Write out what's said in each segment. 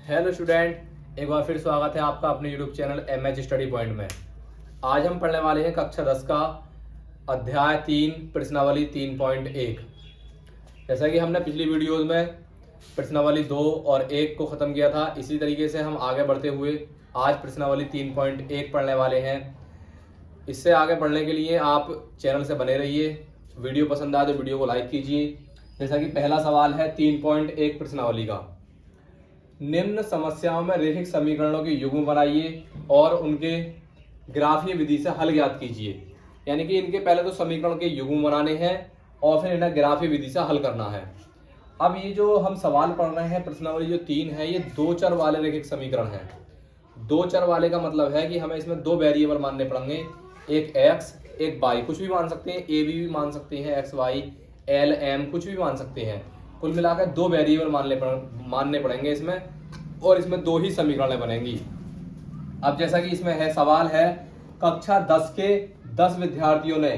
Hello student, एक बार फिर स्वागत है आपका अपने YouTube channel MH study point में। आज हम पढ़ने वाले हैं कक्षा 10 का अध्याय 3 प्रश्नावली 3.1। जैसा कि हमने पिछली वीडियोस में प्रश्नावली 2 और 1 को ख़त्म किया था, इसी तरीके से हम आगे बढ़ते हुए आज प्रश्नावली 3.1 पढ़ने वाले हैं। इससे आगे बढ़ने के लिए आप चैनल से बने रहिए। वीडियो पसंद आए तो वीडियो को लाइक कीजिए। जैसा कि पहला सवाल है 3.1 प्रश्नावली का, निम्न समस्याओं में रैखिक समीकरणों के युग्म बनाइए और उनके ग्राफीय विधि से हल ज्ञात कीजिए। यानी कि इनके पहले तो समीकरण के युग्म बनाने हैं और फिर इन्हें ग्राफीय विधि से हल करना है। अब ये जो हम सवाल पढ़ रहे हैं प्रश्नावली जो 3 है, ये 2 चर वाले रैखिक समीकरण है। 2 चर वाले का मतलब है कि हमें इसमें 2 वेरिएबल मानने पड़ेंगे, एक x एक y। कुछ भी मान सकते हैं, a b भी मान सकते हैं, x y l m कुछ भी मान सकते हैं। कुल मिलाकर 2 वेरिएबल मानने पड़ेंगे इसमें, और इसमें 2 ही समीकरणें बनेंगी। अब जैसा कि इसमें है, सवाल है कक्षा 10 के 10 विद्यार्थियों ने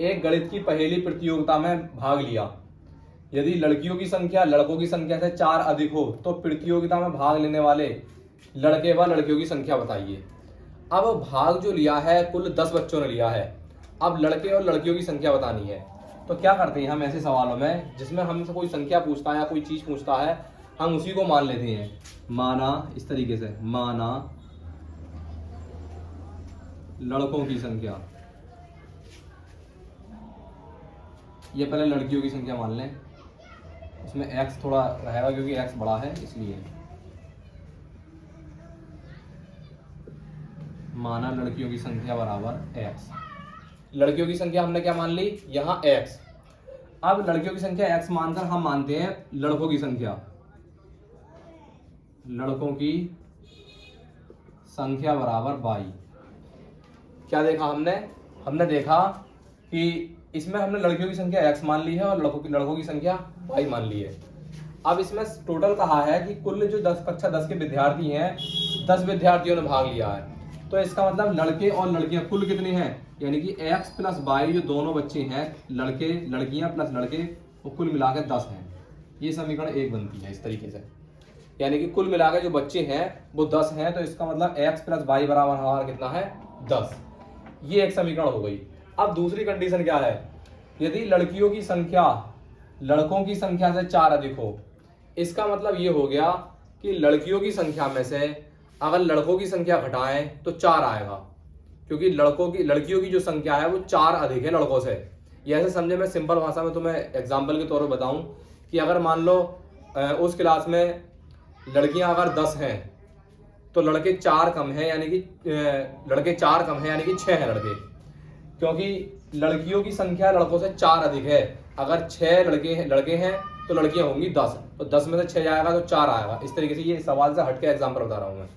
एक गणित की पहेली प्रतियोगिता में भाग लिया। यदि लड़कियों की संख्या लड़कों की संख्या से 4 अधिक हो तो प्रतियोगिता में भाग लेने वाले लड़के व लड़कियों की संख्या बताइए। अब भाग जो लिया है कुल 10 बच्चों ने लिया है। अब लड़के और लड़कियों की संख्या बतानी है। तो क्या करते हैं हम ऐसे सवालों में जिसमें हमसे कोई संख्या पूछता है या कोई चीज पूछता है, हम उसी को मान लेते हैं। माना इस तरीके से, माना लड़कों की संख्या, ये पहले लड़कियों की संख्या मान लें। इसमें x थोड़ा रहेगा क्योंकि x बड़ा है, इसलिए माना लड़कियों की संख्या बराबर x। लड़कियों की संख्या हमने क्या मान ली, यहाँ x। अब लड़कियों की संख्या x मानकर हम मानते हैं लड़कों की संख्या। लड़कों की संख्या बराबर y। क्या देखा हमने देखा कि इसमें हमने लड़कियों की संख्या x मान ली है और लड़कों की संख्या y मान ली है। अब इसमें टोटल कहा है कि कुल जो कक्षा 10 के विद्यार्थी हैं, 10 विद्यार्थियों ने भाग लिया है। तो इसका मतलब लड़के और लड़कियां कुल कितने हैं, यानी कि x प्लस y जो दोनों बच्चे हैं, लड़के लड़कियां प्लस लड़के, वो कुल मिलाकर 10 हैं। ये समीकरण 1 बनती है इस तरीके से, यानी कि कुल मिलाकर जो बच्चे हैं वो 10 हैं। तो इसका मतलब x प्लस y बराबर हमारा कितना है, 10। ये एक समीकरण हो गई। अब दूसरी कंडीशन क्या है, यदि लड़कियों की संख्या लड़कों की संख्या से 4 अधिक हो। इसका मतलब ये हो गया कि लड़कियों की संख्या में से अगर लड़कों की संख्या घटाएं तो 4 आएगा, क्योंकि लड़कियों की जो संख्या है वो 4 अधिक है लड़कों से। ये ऐसे समझे, मैं सिंपल भाषा में तुम्हें एग्जाम्पल के तौर पर बताऊं कि अगर मान लो उस क्लास में लड़कियां अगर 10 हैं तो लड़के 4 कम है, यानी कि लड़के 4 कम है, यानी कि 6 हैं लड़के, क्योंकि लड़कियों की संख्या लड़कों से 4 अधिक है। अगर 6 लड़के हैं तो लड़कियां होंगी 10, तो 10 में से 6 जाएगा तो 4 आएगा। इस तरीके से, ये सवाल से हटके एग्जाम्पल बता रहा हूं मैं।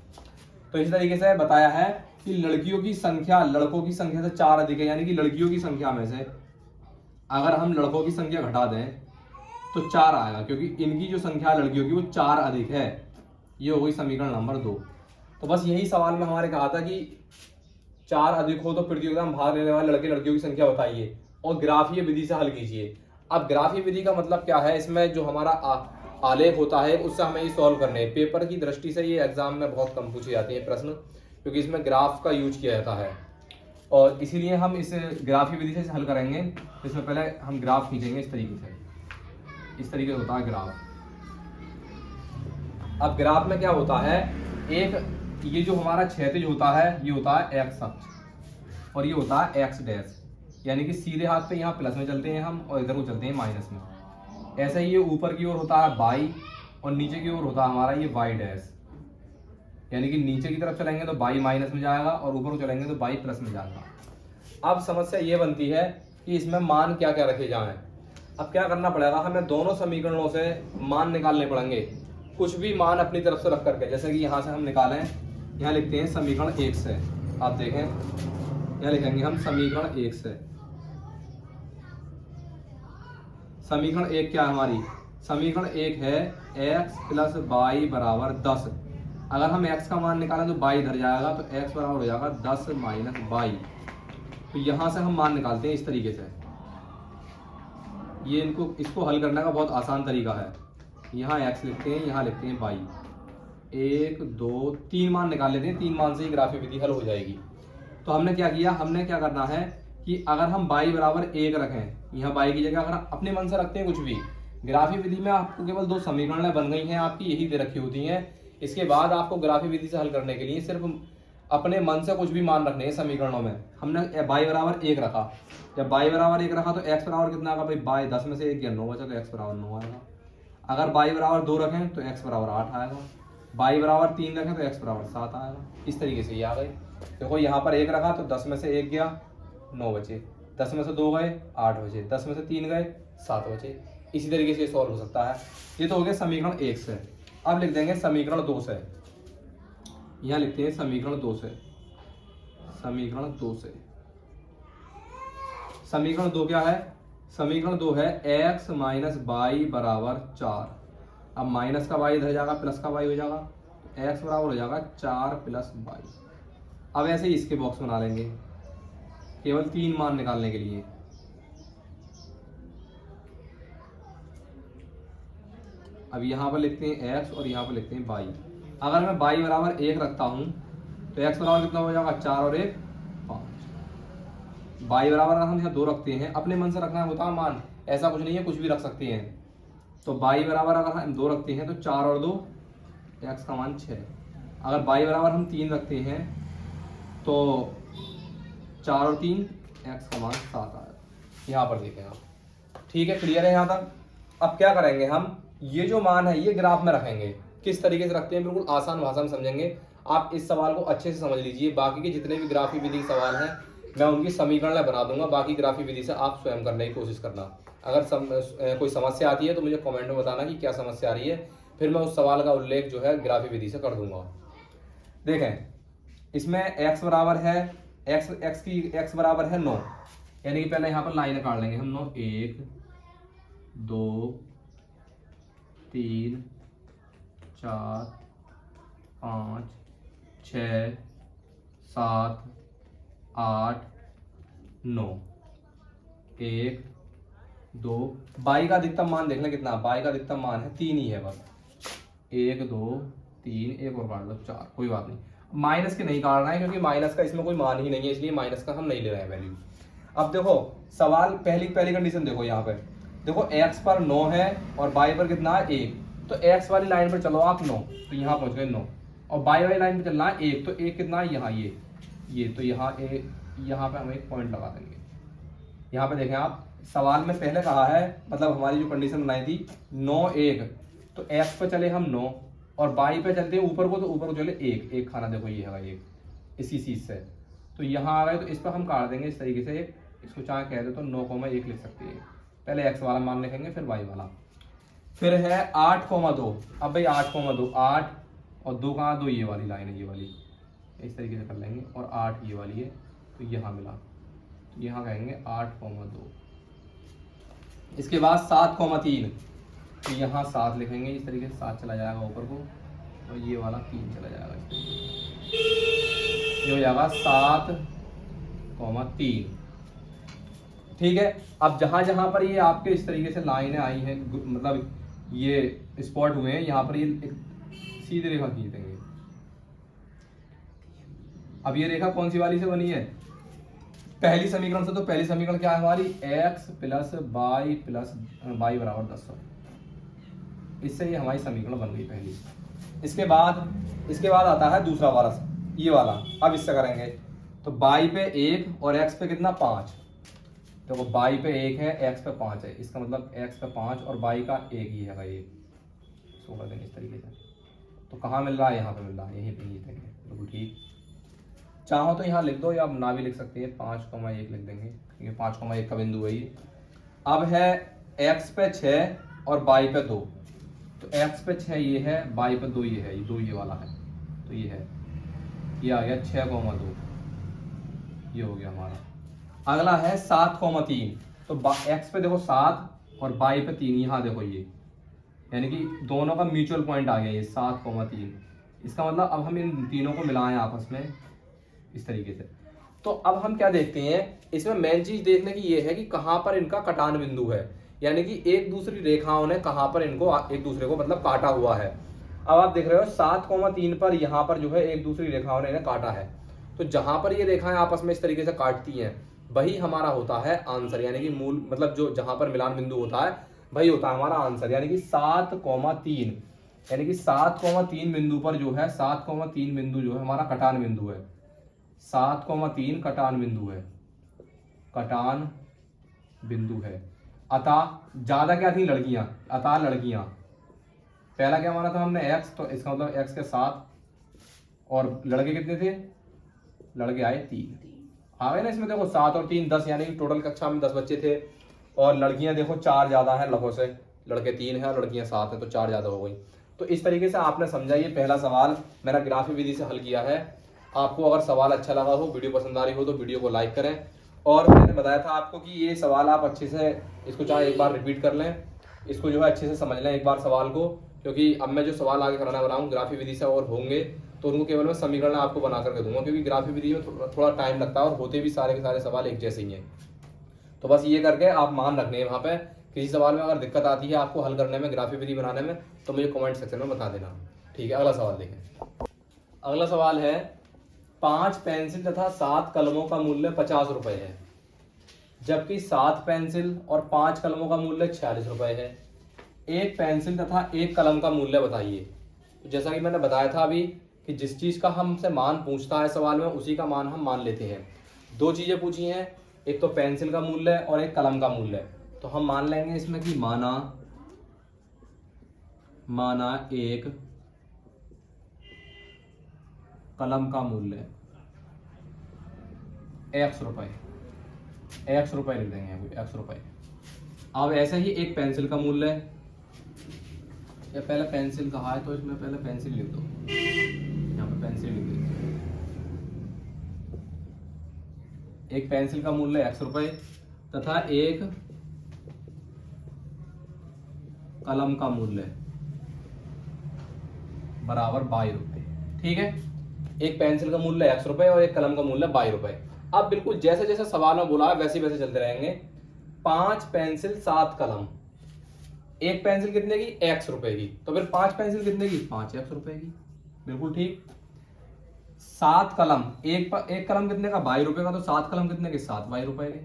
तो इस तरीके से बताया है कि लड़कियों की संख्या लड़कों की संख्या से 4 अधिक है, यानी कि लड़कियों की संख्या में से अगर हम लड़कों की संख्या घटा दें तो 4 आएगा, क्योंकि इनकी जो संख्या लड़कियों की वो 4 अधिक है। ये हो गई समीकरण नंबर 2। तो बस यही सवाल में हमारे कहा था कि 4 अधिक हो तो प्रतियोगिता में भाग लेने वाले लड़के लड़कियों की संख्या बताइए और ग्राफीय विधि से हल कीजिए। अब ग्राफीय विधि का मतलब क्या है, इसमें जो हमारा आलेख होता है उससे हमें ये सॉल्व करने हैं। पेपर की दृष्टि से ये एग्जाम में बहुत कम पूछे जाते हैं प्रश्न, क्योंकि इसमें ग्राफ का यूज किया जाता है, और इसीलिए हम इस ग्राफीय विधि से हल करेंगे। इसमें पहले हम ग्राफ खींचेंगे इस तरीके से, इस तरीके से होता है ग्राफ। अब ग्राफ में क्या होता है, एक ये जो हमारा क्षैतिज होता है ये होता है x अक्ष और ये होता है x डैश, यानी कि सीधे हाथ पे यहाँ प्लस में चलते हैं हम और इधर को चलते हैं माइनस में। ऐसे ही ये ऊपर की ओर होता है y और नीचे की ओर होता है हमारा ये y डैश, यानी कि नीचे की तरफ चलेंगे तो y माइनस में जाएगा और ऊपर को चलेंगे तो y प्लस में जाएगा। अब समस्या ये बनती है कि इसमें मान क्या क्या रखे जाएं। अब क्या करना पड़ेगा, हमें दोनों समीकरणों से मान निकालने पड़ेंगे, कुछ भी मान अपनी तरफ से रख करके। जैसे कि यहाँ से हम निकालें, यहाँ लिखते हैं समीकरण 1 से। आप देखें यहाँ लिखेंगे हम समीकरण 1 से। समीकरण 1 क्या है हमारी, समीकरण 1 है x प्लस y बराबर 10। अगर हम x का मान निकालें तो y इधर जाएगा, तो x बराबर हो जाएगा 10 माइनस y। तो यहाँ से हम मान निकालते हैं इस तरीके से। ये इसको हल करने का बहुत आसान तरीका है। यहाँ x लिखते हैं, यहाँ लिखते हैं y। 1 2 3 मान निकाल लेते हैं, 3 मान से ही ग्राफी विधि हल हो जाएगी। तो हमने क्या किया, हमने क्या करना है कि अगर हम y बराबर 1 रखें, यहाँ y की जगह अगर हम अपने मन से रखते हैं कुछ भी, ग्राफी विधि में आपको केवल 2 समीकरण बन गई हैं आपकी, यही दे रखी होती हैं। इसके बाद आपको ग्राफी विधि से हल करने के लिए सिर्फ अपने मन से कुछ भी मान रखने हैं समीकरणों में। हमने y बराबर 1 रखा, जब y बराबर 1 रखा तो x बराबर कितना आएगा भाई, 10 में से 1 गया 9 बचा, तो x बराबर 9 आएगा। अगर y बराबर 2 रखें तो x बराबर 8 आएगा, y बराबर 3 रखें तो x बराबर 7 आएगा। इस तरीके से ये आ गई। देखो यहाँ पर 1 रखा तो 10 में से 1 गया 9 बचे, 10 में से 2 गए 8 बचे, 10 में से 3 गए 7 बचे। इसी तरीके से सॉल्व हो सकता है। ये तो हो गया समीकरण 1 से। अब लिख देंगे समीकरण 2 से, यहाँ लिखते हैं समीकरण 2 से। समीकरण 2 से, समीकरण 2 क्या है, समीकरण 2 है x माइनस वाई बराबर 4। अब माइनस का y इधर जाएगा, प्लस का y हो जाएगा, तो x बराबर हो जाएगा 4 प्लस वाई। अब ऐसे ही इसके बॉक्स बना लेंगे केवल 3 मान निकालने के लिए। अब यहाँ पर लिखते हैं x और यहाँ पर लिखते हैं y। अगर मैं y बराबर 1 रखता हूँ तो x बराबर कितना हो जाएगा, 4 और 1 5। y बराबर अगर हम यहाँ 2 रखते हैं, अपने मन से रखना होता है मान, ऐसा कुछ नहीं है, कुछ भी रख सकते हैं। तो y बराबर अगर हम 2 रखते हैं तो 4 और 2 x का मान 6। अगर y बराबर हम 3 रखते हैं तो 4 और 3 x का मान 7 आएगा। यहाँ पर देखें आप, ठीक है, क्लियर है यहाँ तक। अब क्या करेंगे हम, ये जो मान है ये ग्राफ में रखेंगे। किस तरीके से रखते हैं, बिल्कुल आसान भाषा में समझेंगे। आप इस सवाल को अच्छे से समझ लीजिए। बाकी के जितने भी ग्राफी विधि के सवाल हैं मैं उनकी समीकरण बना दूंगा, बाकी ग्राफी विधि से आप स्वयं करने की कोशिश करना। अगर कोई समस्या आती है तो मुझे कमेंट में बताना कि क्या समस्या आ रही है, फिर मैं उस सवाल का उल्लेख जो है ग्राफी विधि से कर दूंगा। देखें, इसमें x बराबर है, x बराबर है 9, यानी कि पहले यहाँ पर लाइन काट लेंगे हम 9, 1 2 3 4 5 6 7 8 9, 1 2। y का अधिकतम मान देख लें कितना, y का अधिकतम मान है 3 ही है बस, 1 2 3, एक और काट लो 4, कोई बात नहीं। माइनस के नहीं काटना है क्योंकि माइनस का इसमें कोई मान ही नहीं है, इसलिए माइनस का हम नहीं ले रहे हैं वैल्यू। अब देखो सवाल पहली कंडीशन देखो, यहाँ पे देखो x पर 9 है और y पर कितना है 1, तो x वाली लाइन पर चलो आप 9, तो यहाँ पहुंच गए 9, और y वाली लाइन पर चलना है 1, तो 1 कितना है यहाँ ये तो यहाँ पे हम एक पॉइंट लगा देंगे। यहाँ पे देखें आप, सवाल में पहले कहा है, मतलब हमारी जो कंडीशन बनाई थी 9 1, तो x पे चले हम 9 और y पे चलते हैं ऊपर को, तो ऊपर को चले 1 खाना, देखो ये है 1 इसी चीज से, तो यहाँ आ गए। तो इस पर हम काट देंगे इस तरीके से, इसको चाहे कह दे तो 9,1 लिख सकते हैं। पहले x वाला मान लिखेंगे फिर y वाला। फिर है 8,2। अब भाई 8,2, 8 और 2 कहाँ, 2 ये वाली लाइन है, ये वाली इस तरीके से कर लेंगे, और 8 ये वाली है, तो यहाँ मिला, तो यहाँ कहेंगे 8,2। इसके बाद 7,3, तो यहाँ 7 लिखेंगे इस तरीके से, 7 चला जाएगा ऊपर को, और ये वाला 3 चला जाएगा, ये हो जाएगा 7,3। ठीक है। अब जहां जहां पर ये आपके इस तरीके से लाइनें आई हैं, मतलब ये स्पॉट हुए हैं, यहाँ पर ये एक सीधी रेखा खींच देंगे। अब ये रेखा कौन सी वाली से बनी है, पहली समीकरण से। तो पहली समीकरण क्या है हमारी, x plus y plus y बराबर 10। इससे ये हमारी समीकरण बन गई पहली। इसके बाद आता है दूसरा वाला, ये वाला। अब इससे करेंगे तो y पे 1 और x पे कितना 5। देखो y पे 1 है, x पे 5 है, इसका मतलब x पे 5 और y का 1 ही है, 1 इसको कर देंगे इस तरीके से। तो कहाँ मिल रहा है, यहाँ पे मिल रहा है, यहीं पे ही देंगे, बिल्कुल ठीक। चाहो तो यहाँ लिख दो या ना भी लिख सकते हैं, 5,1 लिख देंगे, क्योंकि 5,1 का बिंदु है ये। अब है x पे 6 और y पे 2, तो x पे 6 ये है, y पे 2 ये है, ये 2 ये वाला है, तो ये है, ये आ गया 6,2, ये हो गया हमारा। अगला है 7,3, तो x पे देखो 7 और y पे 3, यहाँ देखो ये, यानी कि दोनों का म्यूचुअल पॉइंट आ गया ये 7,3। इसका मतलब अब हम इन तीनों को मिलाएं आपस में इस तरीके से। तो अब हम क्या देखते हैं, इसमें मेन चीज देखने की ये है कि कहाँ पर इनका कटान बिंदु है, यानी कि एक दूसरी रेखाओं ने कहाँ पर इनको एक दूसरे को मतलब काटा हुआ है। अब आप देख रहे हो 7,3 पर यहाँ पर जो है एक दूसरी रेखाओं ने काटा है, तो जहां पर ये रेखाएं आपस में इस तरीके से काटती हैं वही हमारा होता है आंसर, यानी कि मूल मतलब जो जहां पर मिलान बिंदु होता है वही होता है हमारा आंसर। यानी कि 7,3, यानी कि 7,3 बिंदु पर जो है 7,3 बिंदु जो है हमारा कटान बिंदु है। 7,3 कटान बिंदु है, कटान बिंदु है। अतः ज्यादा क्या थी? लड़कियां। अतः लड़कियां, पहला क्या माना था हमने? x, तो इसका मतलब x के 7 और लड़के कितने थे? लड़के आए 3। आ गए ना इसमें? देखो 7 और 3 10, यानी कि टोटल कक्षा में 10 बच्चे थे। और लड़कियां देखो 4 ज्यादा है लगभग से, लड़के 3 है और लड़कियां 7 है, तो 4 ज्यादा हो गई। तो इस तरीके से आपने समझा। ये पहला सवाल मैंने ग्राफी विधि से हल किया है। आपको अगर सवाल अच्छा लगा हो, वीडियो पसंद आ रही हो, तो वीडियो को लाइक करें। और मैंने बताया था आपको कि ये सवाल आप अच्छे से इसको चाहे एक बार रिपीट कर लें, इसको जो है अच्छे से समझ लें एक बार सवाल को, क्योंकि अब मैं जो सवाल आगे कराना बना हूँ ग्राफी विधि से और होंगे तो उनको केवल मैं समीकरण आपको बना करके दूंगा, क्योंकि ग्राफी विधि में थोड़ा टाइम लगता है और होते भी सारे के सारे सवाल एक जैसे ही हैं। तो बस ये करके आप मान रखने हैं वहाँ पे। किसी सवाल में अगर दिक्कत आती है आपको हल करने में, ग्राफी विधि बनाने में, तो मुझे कमेंट सेक्शन में बता देना। ठीक है, अगला सवाल देखें। अगला सवाल है 5 पेंसिल तथा 7 कलमों का मूल्य 50 रुपए है, जबकि 7 पेंसिल और 5 कलमों का मूल्य 46 रुपए है। एक पेंसिल तथा एक कलम का मूल्य बताइए। तो जैसा कि मैंने बताया था अभी कि जिस चीज का हमसे मान पूछता है सवाल में उसी का मान हम मान लेते हैं। दो चीजें पूछी हैं, एक तो पेंसिल का मूल्य और एक कलम का मूल्य, तो हम मान लेंगे इसमें कि माना एक कलम का मूल्य x रुपए, x रुपए लिख देंगे, x रुपए। अब ऐसे ही एक पेंसिल का मूल्य, या पहले पेंसिल कहा है तो इसमें पहले पेंसिल लिख दो, यहाँ पे पेंसिल लिख दो। एक पेंसिल का मूल्य x रुपए तथा एक कलम का मूल्य बराबर 22 रुपए। ठीक है, एक पेंसिल का मूल्य x रुपए और एक कलम का मूल्य 22 रुपए। अब बिल्कुल जैसे जैसे सवाल में बोला है वैसे वैसे चलते रहेंगे। 5 पेंसिल 7 कलम, एक पेंसिल कितने की? x रुपए की, तो फिर 5 पेंसिल कितने की? 5x रुपए की। बिल्कुल ठीक। 7 कलम, एक कलम कितने का? 22 रुपए का, तो 7 कलम कितने के? 7 22 रुपए के।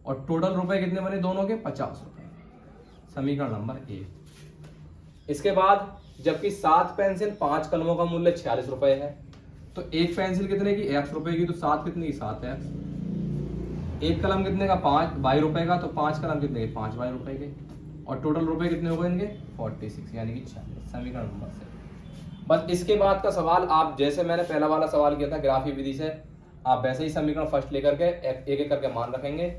और टोटल रुपए कितने बने दोनों के? 50 रुपए। समीकरण नंबर 1। इसके बाद जबकि 7 पेंसिल 5 कलमों का मूल्य 46 रुपए है, तो एक पेंसिल कितने की? x रुपए की, तो 7 कितने की? 7x। एक कलम कितने का? 5 22 रुपए का, तो 5 कलम कितने के? 5 22 रुपए के। और टोटल रुपए कितने हो गए इनके? 46, यानी कि 46। समीकरण नंबर से बस इसके बाद का सवाल आप जैसे मैंने पहला वाला सवाल किया था ग्राफी विधि से, आप वैसे ही समीकरण फर्स्ट लेकर के एक एक करके मान रखेंगे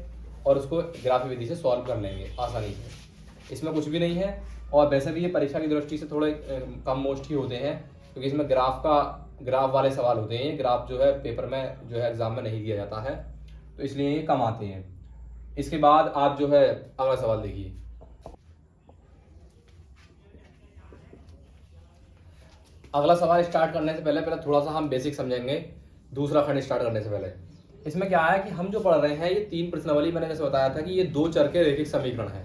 और उसको ग्राफी विधि से सॉल्व कर लेंगे आसानी से। इसमें कुछ भी नहीं है। और वैसे भी ये परीक्षा की दृष्टि से थोड़े कम मोस्ट ही होते हैं, क्योंकि इसमें ग्राफ वाले सवाल होते हैं। ग्राफ जो है पेपर में जो है एग्जाम में नहीं दिया जाता है, तो इसलिए ये कम आते हैं। इसके बाद आप जो है अगला सवाल देखिए। अगला सवाल स्टार्ट करने से पहले थोड़ा सा हम बेसिक समझेंगे। दूसरा खंड स्टार्ट करने से पहले इसमें क्या है कि हम जो पढ़ रहे हैं ये 3 प्रश्नावली, मैंने जैसे बताया था कि ये 2 चर के रैखिक समीकरण है।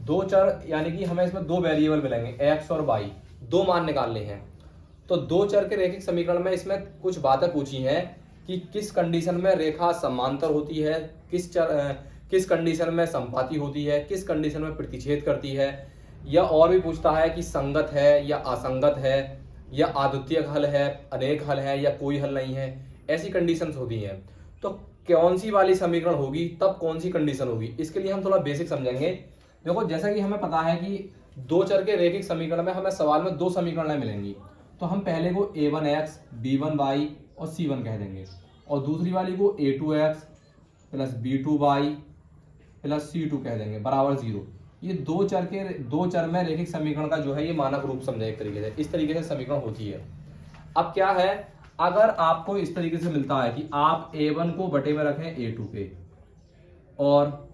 2 चर यानी कि हमें इसमें 2 वेरिएबल मिलेंगे x और y, 2 मान निकालने हैं। तो 2 चर के रैखिक समीकरण में इसमें कुछ बातें पूछी हैं कि किस कंडीशन में रेखा समांतर होती है, किस कंडीशन में संपाती होती है, किस कंडीशन में प्रतिच्छेद करती है, या और भी पूछता है कि संगत है या असंगत है, या अद्वितीय हल है, अनेक हल है, या कोई हल नहीं है। ऐसी कंडीशंस होती हैं। तो कौन सी वाली समीकरण होगी तब कौन सी कंडीशन होगी, इसके लिए हम थोड़ा बेसिक समझेंगे। देखो जैसा कि हमें पता है कि 2 चर के रैखिक समीकरण में हमें सवाल में 2 समीकरण मिलेंगी, तो हम पहले को a1x b1y और c1 कह देंगे, और दूसरी वाली को a2x plus b2y plus c2 कह देंगे बराबर 0। ये 2 चर में रैखिक समीकरण का जो है ये मानक रूप समझे एक तरीके से। इस तरीके से समीकरण होती है। अब क्या है, अगर आपको इस तरीके से मिलता है कि आप a1 को बटे में रखें a2 के और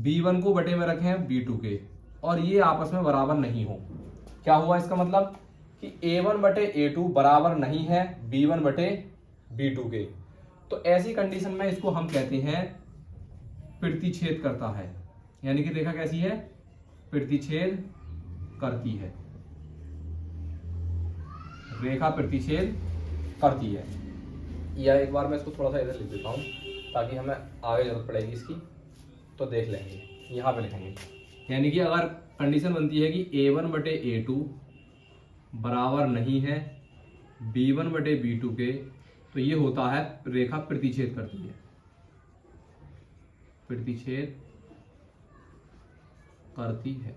b1 को बटे में रखें b2 के, और ये आपस में बराबर नहीं हो, क्या हुआ इसका मतलब कि a1 बटे a2 बराबर नहीं है b1 बटे b2 के। तो ऐसी कंडीशन में इसको हम कहते हैं प्रतिच्छेद करता है, यानी कि रेखा कैसी है? प्रतिच्छेद करती है। रेखा प्रतिच्छेद करती है। या एक बार मैं इसको थोड़ा सा इधर लिख देता हूँ ताकि हमें आगे जरूरत पड़ेगी इसकी, तो देख लेंगे। यहाँ पे लिखेंगे, यानी कि अगर कंडीशन बनती है कि A1/A2 बराबर नहीं है B1/B2 के, तो ये होता है रेखा प्रतिच्छेद करती है, प्रतिच्छेद करती है।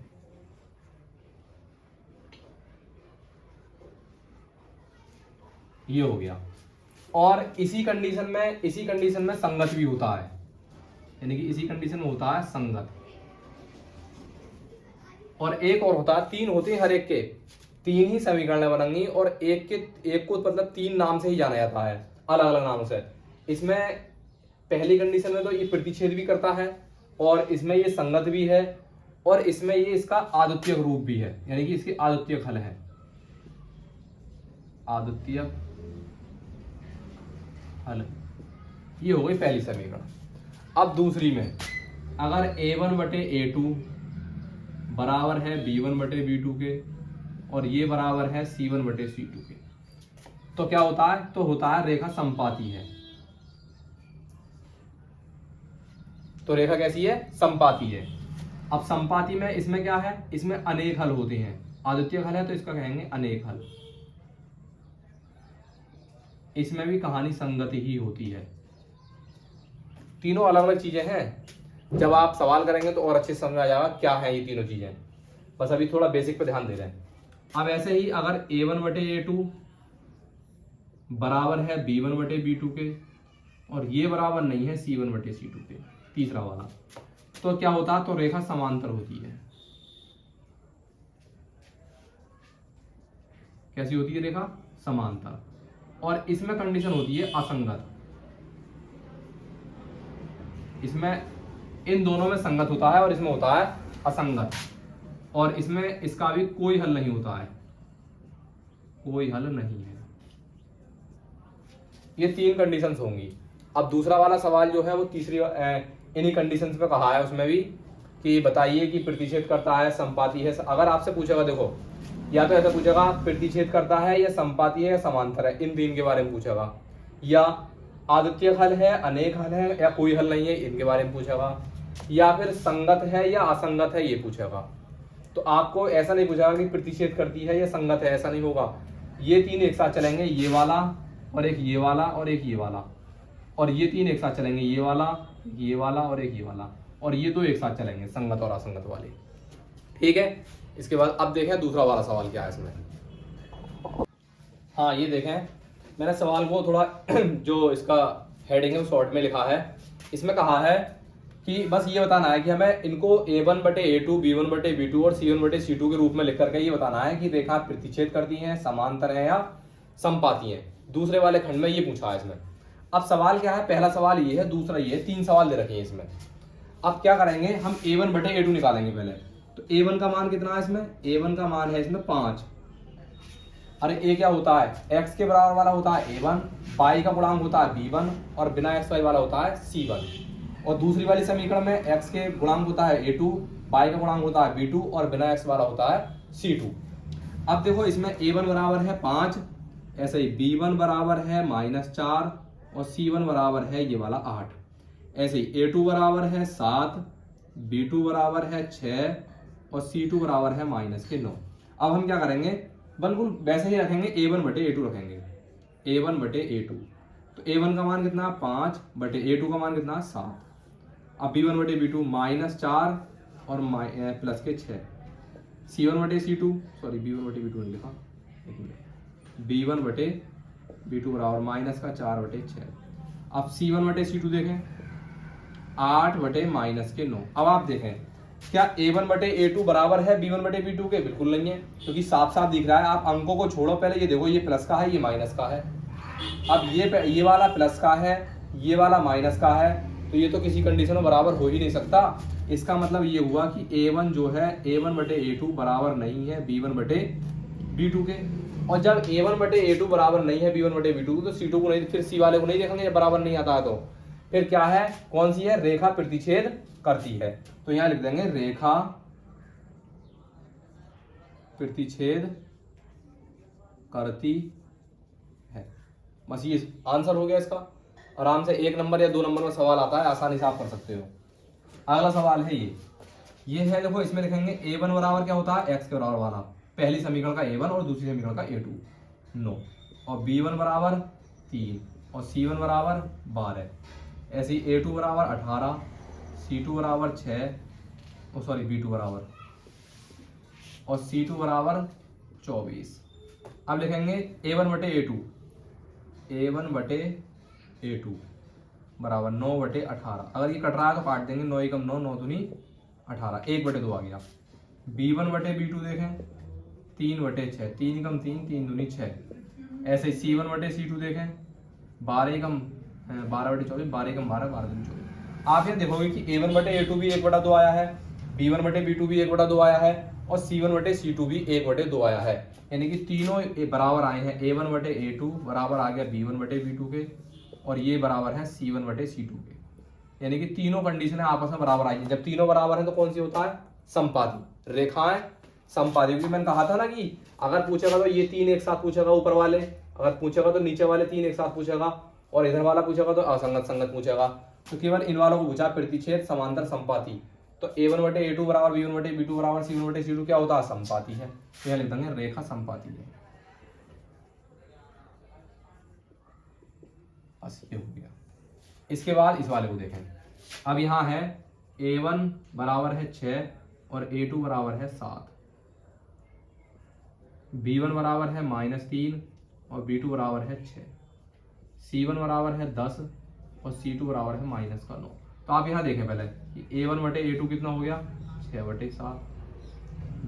ये हो गया। और इसी कंडीशन में संगत भी होता है, यानी कि इसी कंडीशन में होता है संगत। और एक और होता है, तीन होते हैं हर एक के, तीन ही समीकरण बनेंगी और एक को मतलब तीन नाम से ही जाना जाता है, अलग अलग नामों से। इसमें पहली कंडीशन में तो ये प्रतिच्छेद भी करता है, और इसमें ये संगत भी है, और इसमें ये इसका आद्वितीयक रूप भी है, यानी कि इसकी आद्वितीयक हल है, आद्वितीयक हल। ये हो गई पहली समीकरण। अब दूसरी में अगर A1/A2 बराबर है B1/B2 के, और ये बराबर है C1/C2 के, तो क्या होता है? तो होता है रेखा संपाती है। तो रेखा कैसी है? संपाती है। अब संपाती में इसमें क्या है? इसमें अनेक हल होते हैं। आद्वितीय हल है तो इसका कहेंगे अनेक हल। इसमें भी कहानी संगति ही होती है। तीनों अलग अलग चीजें हैं। जब आप सवाल करेंगे तो और अच्छे से समझ आ जाएगा क्या है ये तीनों चीजें। बस अभी थोड़ा बेसिक पे ध्यान दे रहे हैं। अब ऐसे ही अगर A1/A2 बराबर है B1/B2 के, और ये बराबर नहीं है C1/C2 के, तीसरा वाला, तो क्या होता है? तो रेखा समांतर होती है। कैसी होती है रेखा? समांतर। और इसमें कंडीशन होती है असंगत। इसमें इन दोनों में संगत होता है और इसमें होता है असंगत, और इसमें इसका भी कोई हल नहीं होता है, कोई हल नहीं है। ये तीन कंडीशंस होंगी। अब दूसरा वाला सवाल जो है वो तीसरी इन्हीं कंडीशंस पे कहा है, उसमें भी कि बताइए कि प्रतिच्छेद करता है, संपाती है। अगर आपसे पूछेगा, देखो या तो ऐसा पूछेगा प्रतिच्छेद करता है या संपाती है या समांतर है, इन तीन के बारे में पूछेगा, या आद्वितीय हल है, अनेक हल है, या कोई हल नहीं है, इनके बारे में पूछेगा, या फिर संगत है या असंगत है, ये पूछेगा। तो आपको ऐसा नहीं पूछेगा कि प्रतिच्छेद करती है या संगत है, ऐसा नहीं होगा। ये तीन एक साथ चलेंगे, ये वाला और एक ये वाला और एक ये वाला, और ये तीन एक साथ चलेंगे, ये वाला, ये वाला और एक ये वाला, और ये दो एक साथ चलेंगे, संगत और असंगत वाले। ठीक है। इसके बाद अब देखें दूसरा वाला सवाल क्या है इसमें। हाँ, ये देखें, मैंने सवाल को थोड़ा जो इसका हेडिंग है शॉर्ट में लिखा है। इसमें कहा है कि बस ये बताना है कि हमें इनको A1/A2, B1/B2 और C1/C2 के रूप में लिख करके ये बताना है कि रेखा प्रतिच्छेद करती हैं, समांतर है या संपाती हैं। दूसरे वाले खंड में ये पूछा है इसमें। अब सवाल क्या है? पहला सवाल ये है, दूसरा ये है, तीन सवाल दे रखे हैं इसमें। अब क्या करेंगे हम? A1/A2 निकालेंगे पहले। तो A1 का मान कितना है इसमें? A1 का मान है इसमें 5। अरे A क्या होता है? x के बराबर वाला होता है A1, y का गुणांक होता है B1, और बिना xy वाला होता है C1। और दूसरी वाली समीकरण में x के गुणांक होता है A2, y का गुणांक होता है B2, और बिना x वाला होता है C2। अब देखो इसमें A1 बराबर है 5, ऐसे ही B1 बराबर है -4, और C1 बराबर है ये वाला 8। ऐसे ही A2 बराबर है 7, B2 बराबर है 6, और C2 बराबर है -9। अब हम क्या करेंगे? बिल्कुल वैसे ही रखेंगे, A1/A2 रखेंगे, A1/A2। तो A1 का मान कितना? 5/A2 का मान कितना? 7। अब B1/B2 -4 और प्लस के 6। C1/C2, सॉरी B1/B2 नहीं लिखा, B1/B2 बराबर -4/6। अब C1/C2 देखें, 8/-9। अब आप देखें क्या A1/A2 बराबर है B1/B2 के? बिल्कुल नहीं है, क्योंकि साफ साफ दिख रहा है। आप अंकों को छोड़ो, पहले ये देखो, ये प्लस का है, ये माइनस का है। अब ये वाला प्लस का है, ये वाला माइनस का है, तो ये तो किसी कंडीशन में बराबर हो ही नहीं सकता। इसका मतलब ये हुआ कि A1 जो है A1/A2 बराबर नहीं है B1/B2 के। और जब A1/A2 बराबर नहीं है B1/B2 तो C2 को नहीं, फिर C वाले को नहीं देखेंगे जब बराबर नहीं आता है। तो फिर क्या है? कौन सी है? रेखा प्रतिच्छेद करती है। तो यहां लिख देंगे रेखा प्रतिच्छेद करती है। बस ये आंसर हो गया इसका। आराम से 1 नंबर या 2 नंबर में सवाल आता है, आसानी से आप कर सकते हो। अगला सवाल है ये है, देखो इसमें लिखेंगे a1 बराबर क्या होता है, x के बराबर वाला, पहली समीकरण का a1 और दूसरी समीकरण का a2, नो। और b1 बराबर 3 और c1 बराबर 12, ऐसे ही a2 बराबर 18, c2 बराबर 6, सॉरी b2 बराबर, और c2 बराबर 24। अब लिखेंगे a1 बटे a2, a1 बटे a2 बराबर 9 बटे 18। अगर ये कट रहा है तो काट देंगे, 9 एकम 9, 9 दूनी 18, 1 बटे 2 आ गया। b1 बटे b2 देखें 3 बटे 6, 3 एकम 3, 3 दूनी 6। ऐसे ही c1 बटे c2 देखें 12 एकम 12 बटे 24, 12 एकम 12, 12 दूनी 24। आप ये देखोगे कि a1 बटे a2 भी 1 बटा 2 आया है, b1 बटे b2 भी 1 बटा 2 आया है, और c1 बटे c2 भी 1 बटे 2 आया है। यानी कि तीनों बराबर आए हैं, a1 बटे a2 बराबर आ गया b1 बटे b2 के, और ये बराबर है c1 बटे c2 के। यानी कि तीनों कंडीशन आपस में बराबर आई है। जब तीनों बराबर है तो कौन सी होता है, समपाती। रेखाएं समपाती, क्योंकि मैंने कहा था ना कि अगर पूछेगा तो ये 3 एक साथ पूछेगा ऊपर वाले, अगर पूछेगा तो नीचे वाले 3 एक साथ पूछेगा, और इधर वाला पूछेगा तो असंगत संगत पूछेगा। तो केवल इन वालों को पूछा, प्रतिच्छेद समांतर समपाती। तो a1 बटे a2 बराबर b1 बटे b2 बराबर c1 बटे c2 क्या होता है, समपाती है। तो यह लिख देंगे रेखा समपाती है। बस ये हो गया। इसके बाद इस वाले को देखें। अब यहाँ है a1 बराबर है 6 और a2 बराबर है 7, b1 बराबर है -3 और b2 बराबर है 6, c1 बराबर है 10 और c2 बराबर है -9। तो आप यहाँ देखें पहले कि a1 बटे a2 कितना हो गया, 6 बटे 7,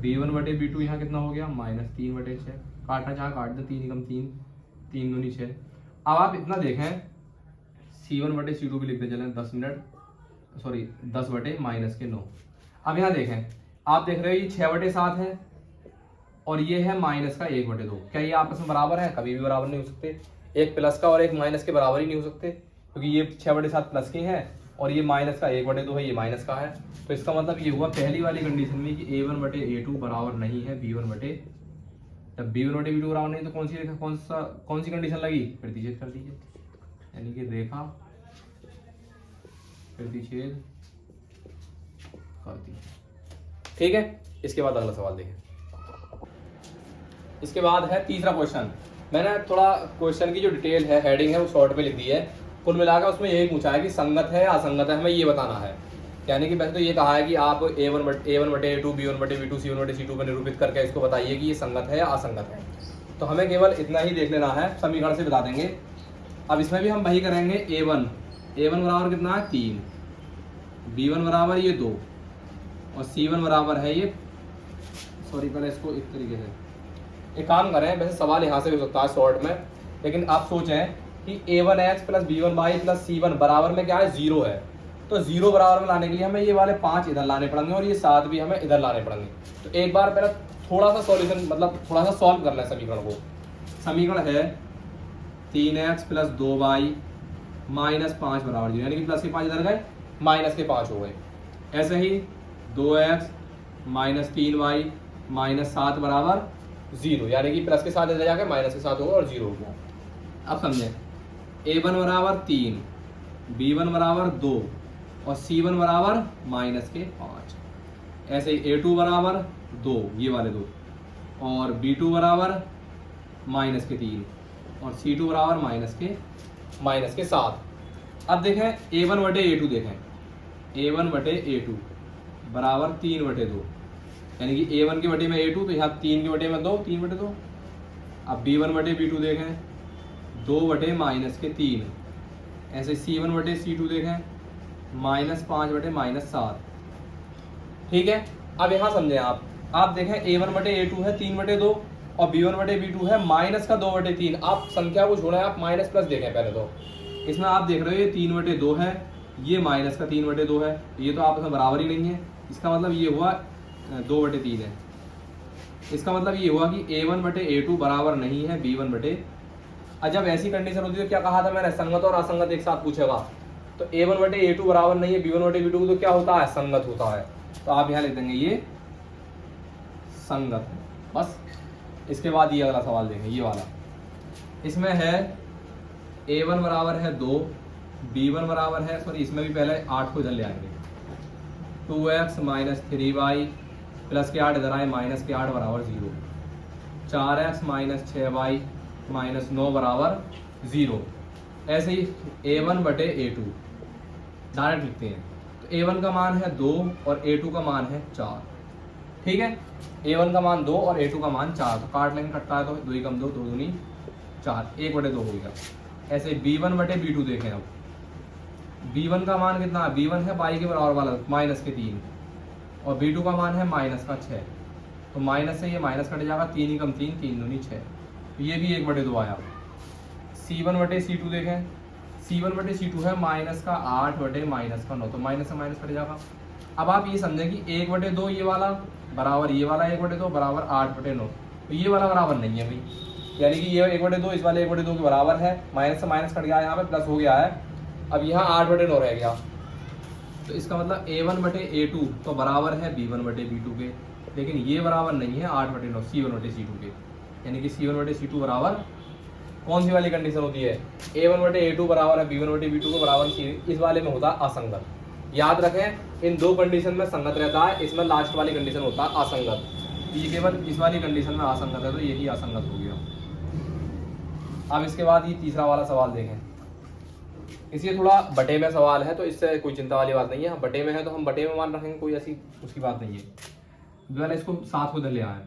b1 बटे b2 यहाँ कितना हो गया, -3 बटे 6, काटना चाहे काट दे, 3 एकम 3, 3 दूनी 6। अब आप इतना देखें, c1 बटे c2 भी लिखते चलें 10 बटे -9। अब यहाँ देखें, आप देख रहे हो ये 6 बटे 7 है और ये है माइनस का 1 बटे 2। क्या ये आपस में बराबर है? कभी भी बराबर नहीं हो सकते। एक प्लस का और एक माइनस के बराबर ही नहीं हो सकते, क्योंकि ये 6 बटे 7 प्लस के हैं और ये माइनस का 1 बटे 2 है, ये माइनस का है। तो इसका मतलब ये हुआ पहली वाली कंडीशन में कि a1 बटे a2 बराबर नहीं है b1 बटे, जब b1 बटे b2 बराबर नहीं तो कौन सी कंडीशन लगी, प्रतिच्छेद कर दीजिए। यानी कि रेखा प्रतिच्छेद करती है। ठीक है, इसके बाद अगला सवाल देखें। इसके बाद है तीसरा क्वेश्चन। मैंने थोड़ा क्वेश्चन की जो डिटेल है, हेडिंग है, वो शॉर्ट में लिख दी है। कुल मिलाकर उसमें यही पूछा है कि संगत है या असंगत है, हमें ये बताना है। यानी कि वैसे तो ये कहा है कि आप a1 बटे a2 b1 बटे b2 c1 बटे c2 पर निरूपित करके इसको बताइए कि ये संगत है या असंगत है। तो हमें केवल इतना ही देख लेना है, समीकरण से बता देंगे। अब इसमें भी हम वही करेंगे। a1 बराबर कितना है 3, b1 बराबर ये 2 और c1 बराबर है ये, सॉरी पहले इसको इस तरीके से एक काम करें। वैसे सवाल यहाँ से भी हो सकता है शॉर्ट में, लेकिन आप सोचें कि a1x plus b1y plus c1 बराबर में क्या है, 0 है। तो 0 बराबर में लाने के लिए हमें ये वाले 5 इधर लाने पड़ेंगे और ये 7 भी हमें इधर लाने पड़ेंगे। तो एक बार पहले थोड़ा सा सॉल्यूशन, मतलब थोड़ा सा सॉल्व करना है समीकरण को। समीकरण है 3x प्लस 2y माइनस 5 बराबर 0, यानी कि प्लस के 5 इधर गए, माइनस के 5 हो गए। ऐसे ही 2x माइनस 3y माइनस 7 बराबर 0, यानी कि प्लस के साथ इधर जाके माइनस के साथ होगा और 0 हो गया। अब समझें, a1 बराबर 3, b1 बराबर 2 और c1 बराबर माइनस के 5। ऐसे ही a2 बराबर 2, ये वाले 2, और b2 बराबर माइनस के 3 और c2 बराबर माइनस के 7। अब देखें a1 बटे a2 देखें, a1 बटे a2 बराबर 3 बटे 2, यानी कि a1 के बटे में a2, तो यहाँ 3 के बटे में 2, 3 बटे 2। अब b1 बटे b2 देखें 2 बटे माइनस के 3। ऐसे c1 बटे c2 देखें -5 बटे -7। ठीक है, अब यहाँ समझें आप देखें a1 बटे a2 है 3 बटे 2 और b1 बटे b2 है माइनस का 2 बटे 3। आप संख्या को छोड़ें, आप माइनस प्लस देखें पहले। तो इसमें आप देख रहे हो ये 3 बटे 2 है, ये माइनस का 3 बटे 2 है, ये तो आपस में बराबर ही नहीं है। इसका मतलब ये हुआ 2 बटे 3 है। इसका मतलब ये हुआ कि a1 बटे a2 बराबर नहीं है b1 बटे। जब ऐसी कंडीशन होती है तो क्या कहा था मैंने, संगत और असंगत एक साथ पूछेगा। तो a1 बटे a2 बराबर नहीं है b1 बटे b2, तो क्या होता है, संगत होता है। तो आप यहाँ लिख देंगे ये संगत है। बस इसके बाद ये अगला सवाल देखें, ये वाला। इसमें है a1 बराबर है 2, b1 बराबर है, सॉरी इसमें भी पहले 8 को इधर ले आएंगे, 2x माइनस 3y प्लस के 8 इधर आए माइनस के 8 बराबर 0, 4x माइनस 6y माइनस 9 बराबर 0। ऐसे ही a1 बटे a2 डायरेक्ट लिखते हैं। तो a1 का मान है 2 और a2 का मान है 4। ठीक है, a1 का मान 2 और a2 का मान 4, तो काट लेंगे, कटता है तो 2 कम 2, 2 दूनी 4, 1 बटे 2 हो गया। ऐसे b1 बटे b2 देखें। अब b1 का मान कितना है, b1 है y के बराबर वाला माइनस के 3 और b2 का मान है माइनस का 6, तो माइनस से ये माइनस कट जाएगा, 3 ही कम 3, 3 दूनी 6, तो ये भी 1 बटे 2 आया। c1 बटे c2 देखें, c1 बटे c2 है माइनस का 8 बटे माइनस का 9, तो माइनस से माइनस कट जाएगा। अब आप ये समझें कि 1 बटे 2 ये वाला बराबर ये वाला 1 बटे 2 बराबर 8 बटे 9, तो ये वाला बराबर नहीं है भाई, यानी कि ये 1 बटे 2 इस वाले 1 बटे 2 के बराबर है, माइनस से माइनस कट गया, यहाँ पे प्लस हो गया है, अब यहाँ 8 बटे 9 रह गया, तो इसका मतलब a1 बटे a2 तो बराबर है b1 बटे b2 के, लेकिन ये बराबर नहीं है 8 बटे 9 c1 बटे c2 के, यानी कि c1 बटे c2 बराबर कौन सी वाली कंडीशन होती है, a1 बटे a2 बराबर है b1 बटे b2 के बराबर, इस वाले में होता है असंगत। याद रखें इन दो कंडीशन में संगत रहता है, इसमें लास्ट वाली कंडीशन होता है असंगत। ये केवल इस वाली कंडीशन में असंगत है, तो यही असंगत हो गया। अब इसके बाद ये तीसरा वाला सवाल देखें, इसलिए थोड़ा बटे में सवाल है, तो इससे कोई चिंता वाली बात नहीं है। बटे में है तो हम बटे में मान रखेंगे, कोई ऐसी उसकी बात नहीं है। पहले इसको 7 को इधर ले आए,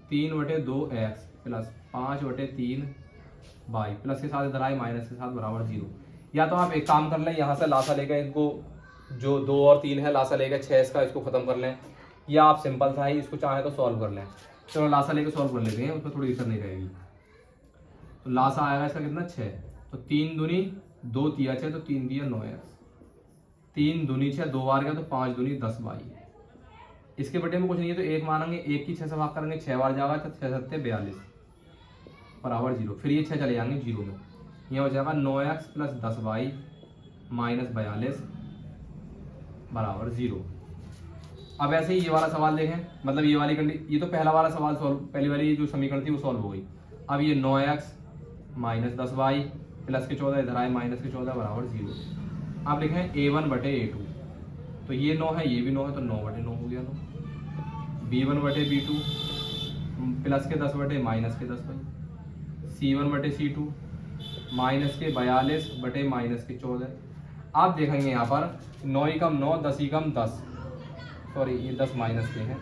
3 बटे 2x प्लस 5 बटे 3y प्लस के साथ इधर आए माइनस के साथ बराबर 0। या तो आप एक काम कर लें, यहाँ से लासा लेकर इनको जो 2 और 3 है लासा लेकर 6 इसका इसको खत्म कर लें, या आप सिंपल था ही इसको चाहे तो सॉल्व कर लें। चलो लासा लेकर सॉल्व कर लेते हैं, उसमें थोड़ी दिक्कत नहीं रहेगी। तो लासा आएगा इसका कितना 6, तो 3 दूनी 2 तिया 6, तो 3 दिया 9x, 3 दूनी 6 2 बार गया, तो 5 दूनी 10y। इसके बटे में कुछ नहीं है तो 1 मानेंगे, 1 की 6 से भाग करेंगे 6 बार जाएगा, तो 6 7 42 बराबर 0। फिर ये 6 चले जाएंगे 0 में, यह हो जाएगा 9x प्लस 10y माइनस 42 बराबर 0। अब ऐसे ही ये वाला सवाल देखें, मतलब ये वाली ये तो पहला वाला सवाल सॉल्व, पहली वाली जो समीकरण थी वो सॉल्व हो गई। अब ये 9x माइनस 10y प्लस के 14 इधर आए माइनस के 14 बराबर 0। आप लिखें a1 बटे a2, तो ये 9 है ये भी 9 है, तो 9 बटे 9 हो गया। तो b1 बटे b2 प्लस के 10 बटे माइनस के 10 भाई, c1 बटे c2 माइनस के 42 बटे माइनस के 14। आप देखेंगे यहाँ पर 9 ही कम 9, 10 ही कम 10, सॉरी ये 10 माइनस के हैं,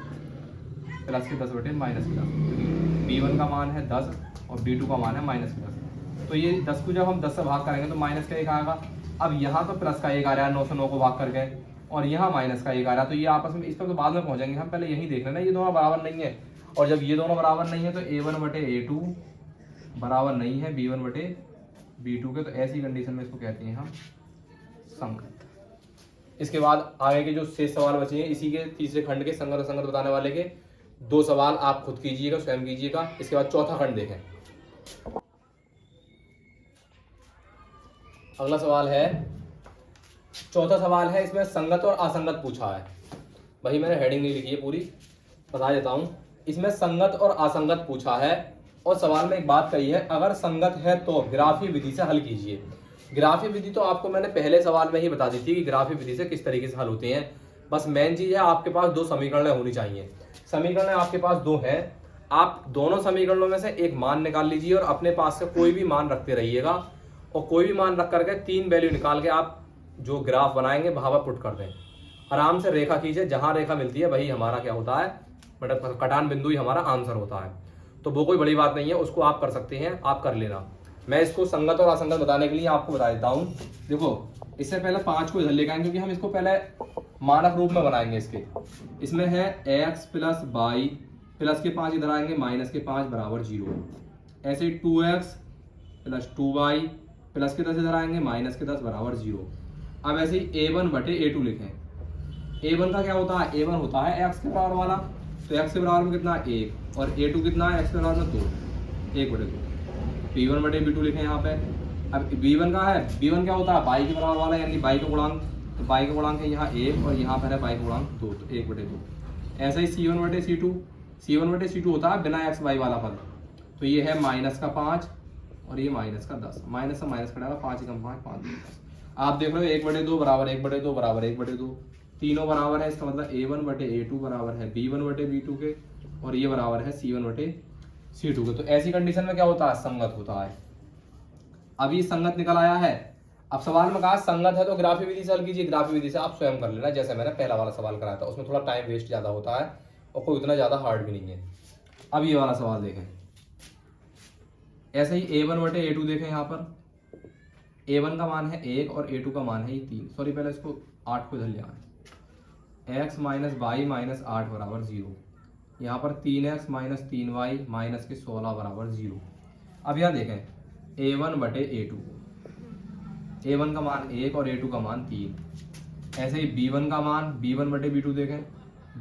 प्लस के 10 बटे माइनस के 10, क्योंकि b1 का मान है 10 और b2 का मान है माइनस के 10। तो ये 10 को जब हम 10 से भाग करेंगे तो माइनस का 1 आएगा। अब यहाँ तो प्लस का 1 आ रहा है 9 से 9 को भाग कर गए, और यहाँ माइनस का 1 आ रहा है, तो ये आपस में इस पर तो बाद में पहुँचेंगे, हम पहले यही देख लेना ये दोनों बराबर नहीं है। और जब ये दोनों बराबर नहीं है तो a1 बटे a2 बराबर नहीं है b1 बटे b2 के, तो ऐसी कंडीशन में इसको कहते हैं हम संगत। इसके बाद आगे के जो शेष सवाल बचे हैं इसी के तीसरे खंड के संगत असंगत बताने वाले के 2 सवाल आप खुद कीजिएगा, स्वयं कीजिएगा। इसके बाद चौथा खंड देखें। अगला सवाल है, चौथा सवाल है, इसमें संगत और असंगत पूछा है। भाई मैंने हेडिंग नहीं लिखी है पूरी, बता देता हूं। इसमें संगत और असंगत पूछा है, और सवाल में एक बात कही है, अगर संगत है तो ग्राफी विधि से हल कीजिए। ग्राफी विधि तो आपको मैंने पहले सवाल में ही बता दी थी कि ग्राफी विधि से किस तरीके से हल होते हैं। बस मेन चीज है आपके पास 2 समीकरण होनी चाहिए। समीकरण आपके पास 2 है, आप दोनों समीकरणों में से एक मान निकाल लीजिए और अपने पास से कोई भी मान रखते रहिएगा, और कोई भी मान रख करके 3 वैल्यू निकाल के आप जो ग्राफ बनाएंगे वहां पर पुट कर दें। आराम से रेखा खींचे, जहां रेखा मिलती है वही हमारा क्या होता है, मतलब कटान बिंदु ही हमारा आंसर होता है। तो वो कोई बड़ी बात नहीं है, उसको आप कर सकते हैं, आप कर लेना। मैं इसको संगत और असंगत बताने के लिए आपको बता देता हूं। देखो इससे पहले 5 को इधर लेकर आएंगे, क्योंकि हम इसको पहले मानक रूप में बनाएंगे। इसमें है x प्लस वाई प्लस के 5 इधर आएंगे माइनस के 5 बराबर 0। ऐसे 2x प्लस 2y प्लस के 10 इधर आएंगे माइनस के 10 बराबर 0। अब ऐसे ही a1 बटे a2 लिखें। a1 का क्या होता है, a1 होता है x के बराबर वाला, तो x के बराबर में कितना 1, और a2 कितना है x के बराबर में 2, 1 बटे 2। b1 बटे b2 लिखें यहाँ पे। अब b1 का है, b1 क्या होता है y के बराबर वाला, यानी y का गुणांक, तो y का गुणांक है यहाँ 1 और यहाँ पर है y का गुणांक 2, तो 1 बटे 2। ऐसा ही c1 बटे c2, C1/C2 होता है बिना एक्स वाई वाला पद। तो ये है -5 और ये -10, माइनस से माइनस कटेगा, 5 × 5 5 × 10। आप देख रहे हो 1/2 बराबर 1/2 बराबर 1/2, तीनों बराबर है, इसका मतलब A1/A2 बराबर है B1/B2 के, और ये बराबर है C1/C2 के। तो ऐसी कंडीशन में क्या होता है, संगत होता है। अब ये संगत निकल आया है। अब सवाल में कहा संगत है तो ग्राफी विधि से हल कीजिए। ग्राफी विधि से आप स्वयं कर लेना, जैसे मैंने पहला वाला सवाल कराया था, उसमें थोड़ा टाइम वेस्ट ज्यादा होता है और कोई उतना ज्यादा हार्ड भी नहीं है। अब ये वाला सवाल देखें, ऐसे ही A1/A2 देखें, यहाँ पर A1 का मान है 1 और A2 का मान है 3। सॉरी, पहले इसको 8 को इधर ले आए। x - y - 8 बराबर 0। यहाँ पर 3x - 3y माइनस के 16 बराबर 0। अब यहाँ देखें A1/A2, A1 का मान 1 और A2 का मान 3। ऐसे ही B1 का मान B1/B2 देखें,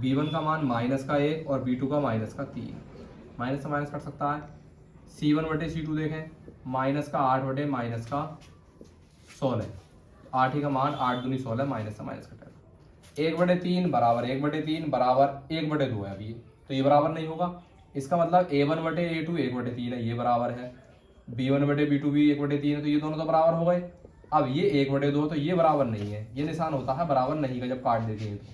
B1 का मान -1 और B2 का -3, माइनस से माइनस कट सकता है। C1/C2 देखें, -8 -16, 8 ही का मान 8 दूनी 16, माइनस से माइनस कटेगा। 1/3 बराबर 1/3 बराबर 1/2 है अभी, तो ये बराबर नहीं होगा। इसका मतलब A1/A2 1/3 है, ये बराबर है। B1/B2 भी 1/3 है, तो ये दोनों तो बराबर हो गए। अब ये 1/2 तो ये बराबर नहीं है, ये निशान होता है बराबर नहीं का जब काट देते हैं तो।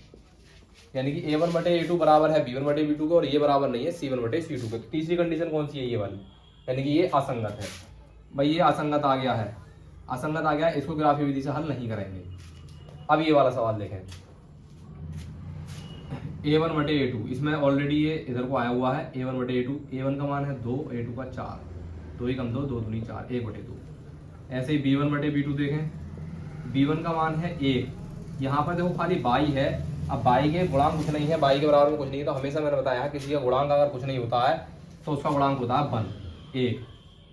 यानी कि A1/A2 बराबर है B1/B2 को, और ये बराबर नहीं है C1/C2 के। तीसरी कंडीशन कौन सी है, ये वाली, यानी कि ये असंगत है। भाई ये असंगत आ गया है, असंगत आ गया, इसको ग्राफी विधि से हल नहीं करेंगे। अब ये वाला सवाल देखें, A1/A2, इसमें ऑलरेडी ये इधर को आया हुआ है A1/A2। A1 का मान है 2, A2 का 4, 2 ही कम 2, 2 दूनी 4, 1/2। ऐसे ही B1/B2 देखें, B1 का मान है 1, यहाँ पर देखो खाली बाई है। अब बाई के गुणांक कुछ नहीं है, बाई के बराबर में कुछ नहीं है, तो हमेशा मैंने बताया किसी का गुणांक अगर कुछ नहीं होता है तो उसका गुणांक होता है 1,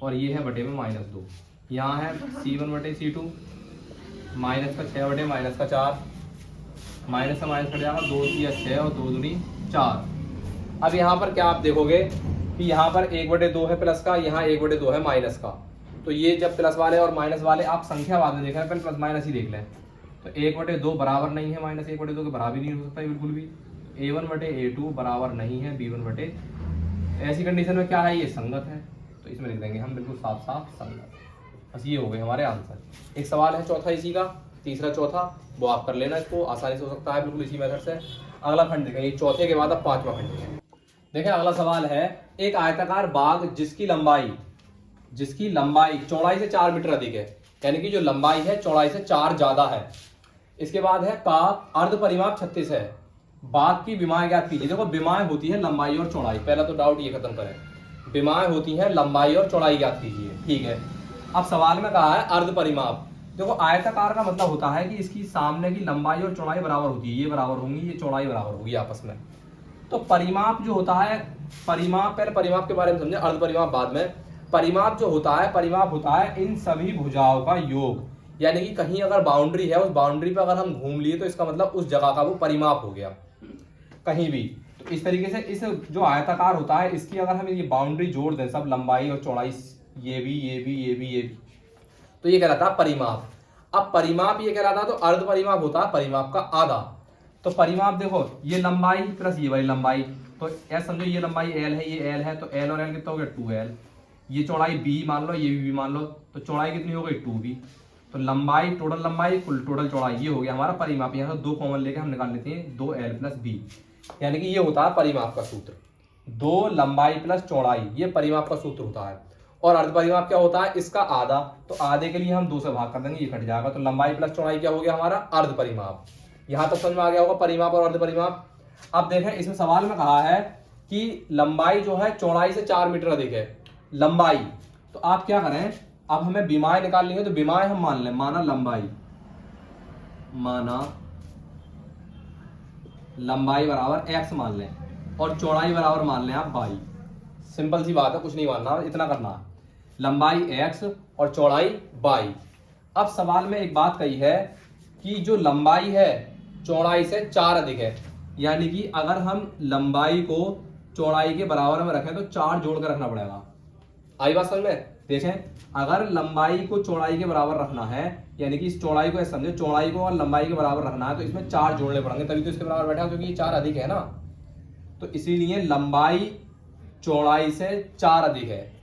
और ये है बटे में -2। यहाँ है C1/C2, माइनस का 6 माइनस का 4, माइनस से माइनस कट जाएगा, 2 × 6 और 2 दूनी 4। अब यहाँ पर क्या आप देखोगे कि यहाँ पर 1/2 है प्लस का, यहाँ 1/2 है माइनस का। तो ये जब प्लस वाले और माइनस वाले आप संख्या बाद में देख रहे हैं, पहले प्लस माइनस ही देख लें। तो 1/2 बराबर नहीं है माइनस 1/2 के बराबर नहीं हो सकता है बिल्कुल भी। A1/A2 बराबर नहीं है B1/, ऐसी कंडीशन में क्या है, ये संगत है, तो इसमें लिख देंगे हम बिल्कुल साफ साफ संगत। बस ये हो गए हमारे आंसर। एक सवाल है चौथा इसी का, तीसरा चौथा, वो आप कर लेना, इसको आसानी से हो सकता है बिल्कुल इसी मेथड से। अगला खंड देखेंगे, चौथे के बाद अब पांचवा खंड देखेंगे। देखिए अगला सवाल है, एक आयताकार बाग जिसकी लंबाई चौड़ाई से 4 मीटर अधिक है, यानी कि जो लंबाई है चौड़ाई से 4 ज्यादा है। इसके बाद है का अर्ध परिमाप 36 है, बाग की विमाएं ज्ञात कीजिए। देखो विमाएं होती है लंबाई और चौड़ाई, पहला तो डाउट ये खत्म करें, विमाएं होती है लंबाई और चौड़ाई ज्ञात कीजिए, ठीक है। अब सवाल में कहा है अर्ध परिमाप। देखो आयताकार का मतलब होता है कि इसकी सामने की लंबाई और चौड़ाई बराबर होती है, ये बराबर होंगी, ये चौड़ाई बराबर होगी आपस में। तो परिमाप जो होता है, परिमाप पहले परिमाप के बारे में समझे, अर्ध परिमाप बाद में। परिमाप जो होता है, परिमाप होता है इन सभी भुजाओं का योग, यानी कि कहीं अगर बाउंड्री है, उस बाउंड्री पर अगर हम घूम लिए तो इसका मतलब उस जगह का वो परिमाप हो गया कहीं भी। तो इस तरीके से इस जो आयताकार होता है, इसकी अगर हम ये बाउंड्री जोड़ दें, सब लंबाई और चौड़ाई, ये भी ये भी ये भी ये भी, तो ये कहलाता है परिमाप। अब परिमाप ये कहलाता है, तो अर्ध परिमाप होता है परिमाप का आधा। तो परिमाप देखो, ये लंबाई प्लस ये वाली लंबाई, तो ऐसा समझो ये लंबाई L है, ये L है, तो L और L कितना हो गया 2L। ये चौड़ाई B मान लो, ये भी B मान लो, तो चौड़ाई कितनी हो गई 2B। तो लंबाई, टोटल लंबाई कुल टोटल चौड़ाई, ये हो गया हमारा परिमाप। यहाँ से 2 कॉमन लेके हम निकाल लेते हैं 2L + B, यानी कि ये होता है परिमाप का सूत्र, 2 लंबाई प्लस चौड़ाई, ये परिमाप का सूत्र होता है। और अर्ध परिमाप क्या होता है, इसका आधा, तो आधे के लिए हम 2 से भाग कर देंगे, ये कट जाएगा। तो लंबाई प्लस चौड़ाई क्या हो गया हमारा, अर्ध परिमाप। यहां तक समझ में आ गया होगा परिमाप और अर्ध परिमाप। अब देखें इसमें सवाल में कहा है कि लंबाई जो है चौड़ाई से 4 मीटर अधिक है, लंबाई। तो आप क्या करें, अब हमें विमाएं निकालनी है, तो विमाएं हम मान लें, माना लंबाई बराबर x मान लें, और चौड़ाई बराबर मान लें आप y। सिंपल सी बात है, कुछ नहीं मानना, इतना करना है, लंबाई x और चौड़ाई y। अब सवाल में एक बात कही है कि जो लंबाई है चौड़ाई से 4 अधिक है, यानी कि अगर हम लंबाई को चौड़ाई के बराबर में रखें तो 4 जोड़ कर रखना पड़ेगा। आई बात समझ में? देखें, अगर लंबाई को चौड़ाई के बराबर रखना है, यानी कि इस चौड़ाई को ऐसे समझे, चौड़ाई को और लंबाई के बराबर रखना है, तो इसमें 4 जोड़ने पड़ेंगे, तभी तो इसके बराबर बैठा, क्योंकि ये 4 अधिक है ना। तो इसीलिए लंबाई चौड़ाई से 4 अधिक है।